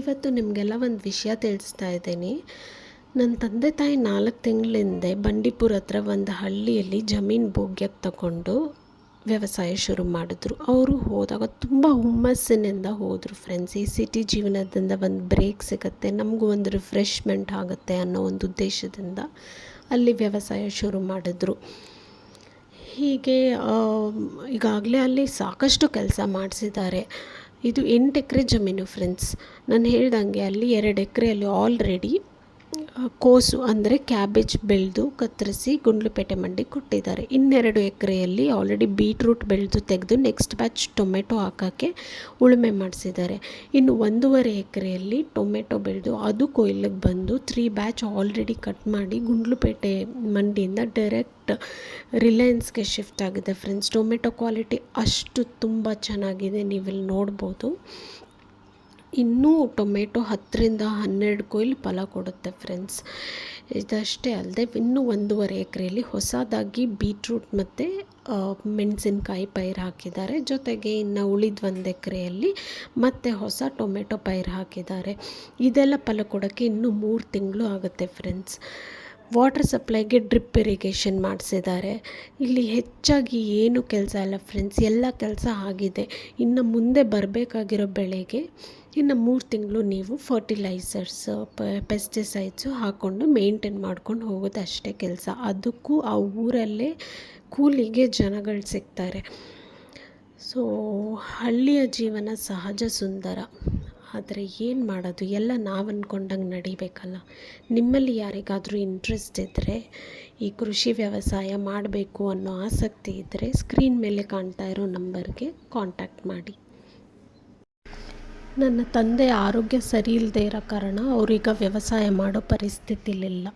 ಇವತ್ತು ನಿಮಗೆಲ್ಲ ಒಂದು ವಿಷಯ ತಿಳಿಸ್ತಾ ಇದ್ದೀನಿ. ನನ್ನ ತಂದೆ ತಾಯಿ 4 ತಿಂಗಳ ಹಿಂದೆ ಬಂಡೀಪುರ ಹತ್ರ ಒಂದು ಹಳ್ಳಿಯಲ್ಲಿ ಜಮೀನು ಭೋಗ್ಯಕ್ಕೆ ತಗೊಂಡು ವ್ಯವಸಾಯ ಶುರು ಮಾಡಿದ್ರು. ಅವರು ಹೋದಾಗ ತುಂಬ ಹುಮ್ಮಸ್ಸಿನಿಂದ ಹೋದರು ಫ್ರೆಂಡ್ಸ್. ಈ ಸಿಟಿ ಜೀವನದಿಂದ ಒಂದು ಬ್ರೇಕ್ ಸಿಗುತ್ತೆ, ನಮಗೂ ಒಂದು ರಿಫ್ರೆಶ್ಮೆಂಟ್ ಆಗುತ್ತೆ ಅನ್ನೋ ಒಂದು ಉದ್ದೇಶದಿಂದ ಅಲ್ಲಿ ವ್ಯವಸಾಯ ಶುರು ಮಾಡಿದ್ರು. ಹೀಗೆ ಈಗಾಗಲೇ ಅಲ್ಲಿ ಸಾಕಷ್ಟು ಕೆಲಸ ಮಾಡಿಸಿದ್ದಾರೆ. ಇದು 8 ಎಕರೆ ಜಮೀನು ಫ್ರೆಂಡ್ಸ್. ನಾನು ಹೇಳ್ದಂಗೆ ಅಲ್ಲಿ 2 ಎಕರೆಯಲ್ಲಿ ಆಲ್ರೆಡಿ ಕೋಸು ಅಂದರೆ ಕ್ಯಾಬೇಜ್ ಬೆಳೆದು ಕತ್ತರಿಸಿ ಗುಂಡ್ಲುಪೇಟೆ ಮಂಡಿಗೆ ಕೊಟ್ಟಿದ್ದಾರೆ. 2 ಎಕರೆಯಲ್ಲಿ ಆಲ್ರೆಡಿ ಬೀಟ್ರೂಟ್ ಬೆಳೆದು ತೆಗೆದು ನೆಕ್ಸ್ಟ್ ಬ್ಯಾಚ್ ಟೊಮೆಟೊ ಹಾಕೋಕ್ಕೆ ಉಳುಮೆ ಮಾಡಿಸಿದ್ದಾರೆ. ಇನ್ನು 1.5 ಎಕರೆಯಲ್ಲಿ ಟೊಮೆಟೊ ಬೆಳೆದು ಅದು ಕೊಯ್ಲಿಗೆ ಬಂದು 3 ಬ್ಯಾಚ್ ಆಲ್ರೆಡಿ ಕಟ್ ಮಾಡಿ ಗುಂಡ್ಲುಪೇಟೆ ಮಂಡಿಯಿಂದ ಡೈರೆಕ್ಟ್ ರಿಲಯನ್ಸ್ಗೆ ಶಿಫ್ಟ್ ಆಗಿದೆ ಫ್ರೆಂಡ್ಸ್. ಟೊಮೆಟೊ ಕ್ವಾಲಿಟಿ ಅಷ್ಟು ತುಂಬ ಚೆನ್ನಾಗಿದೆ, ನೀವಿಲ್ಲಿ ನೋಡ್ಬೋದು. ಇನ್ನೂ ಟೊಮೆಟೊ 10ರಿಂದ 12 ಕೊಯ್ಲು ಫಲ ಕೊಡುತ್ತೆ ಫ್ರೆಂಡ್ಸ್. ಇದಷ್ಟೇ ಅಲ್ಲದೆ ಇನ್ನೂ 1.5 ಎಕರೆಯಲ್ಲಿ ಹೊಸದಾಗಿ ಬೀಟ್ರೂಟ್ ಮತ್ತು ಮೆಣಸಿನ್ಕಾಯಿ ಪೈರು ಹಾಕಿದ್ದಾರೆ. ಜೊತೆಗೆ ಇನ್ನು ಉಳಿದ 1 ಎಕರೆಯಲ್ಲಿ ಮತ್ತೆ ಹೊಸ ಟೊಮೆಟೊ ಪೈರು ಹಾಕಿದ್ದಾರೆ. ಇದೆಲ್ಲ ಫಲ ಕೊಡೋಕ್ಕೆ ಇನ್ನೂ 3 ತಿಂಗಳು ಆಗುತ್ತೆ ಫ್ರೆಂಡ್ಸ್. ವಾಟರ್ ಸಪ್ಲೈಗೆ ಡ್ರಿಪ್ ಇರಿಗೇಷನ್ ಮಾಡಿಸಿದ್ದಾರೆ. ಇಲ್ಲಿ ಹೆಚ್ಚಾಗಿ ಏನು ಕೆಲಸ ಇಲ್ಲ ಫ್ರೆಂಡ್ಸ್, ಎಲ್ಲ ಕೆಲಸ ಆಗಿದೆ. ಇನ್ನು ಮುಂದೆ ಬರಬೇಕಾಗಿರೋ ಬೆಳೆಗೆ ಇನ್ನು 3 ತಿಂಗಳು ನೀವು ಫರ್ಟಿಲೈಸರ್ಸ್ ಪೆಸ್ಟಿಸೈಡ್ಸು ಹಾಕ್ಕೊಂಡು ಮೇಂಟೈನ್ ಮಾಡ್ಕೊಂಡು ಹೋಗೋದು ಅಷ್ಟೇ ಕೆಲಸ. ಅದಕ್ಕೂ ಆ ಊರಲ್ಲೇ ಕೂಲಿಗೆ ಜನಗಳು ಸಿಗ್ತಾರೆ. ಸೊ ಹಳ್ಳಿಯ ಜೀವನ ಸಹಜ ಸುಂದರ. ಆದರೆ ಏನು ಮಾಡೋದು, ಎಲ್ಲ ನಾವು ಅಂದ್ಕೊಂಡಂಗೆ ನಡಿಬೇಕಲ್ಲ. ನಿಮ್ಮಲ್ಲಿ ಯಾರಿಗಾದರೂ ಇಂಟ್ರೆಸ್ಟ್ ಇದ್ದರೆ, ಈ ಕೃಷಿ ವ್ಯವಸಾಯ ಮಾಡಬೇಕು ಅನ್ನೋ ಆಸಕ್ತಿ ಇದ್ದರೆ ಸ್ಕ್ರೀನ್ ಮೇಲೆ ಕಾಣ್ತಾ ಇರೋ ನಂಬರ್ಗೆ ಕಾಂಟ್ಯಾಕ್ಟ್ ಮಾಡಿ. ನನ್ನ ತಂದೆ ಆರೋಗ್ಯ ಸರಿ ಇಲ್ಲದೆ ಇರೋ ಕಾರಣ ಅವರೀಗ ವ್ಯವಸಾಯ ಮಾಡೋ ಪರಿಸ್ಥಿತಿಲಿಲ್ಲ.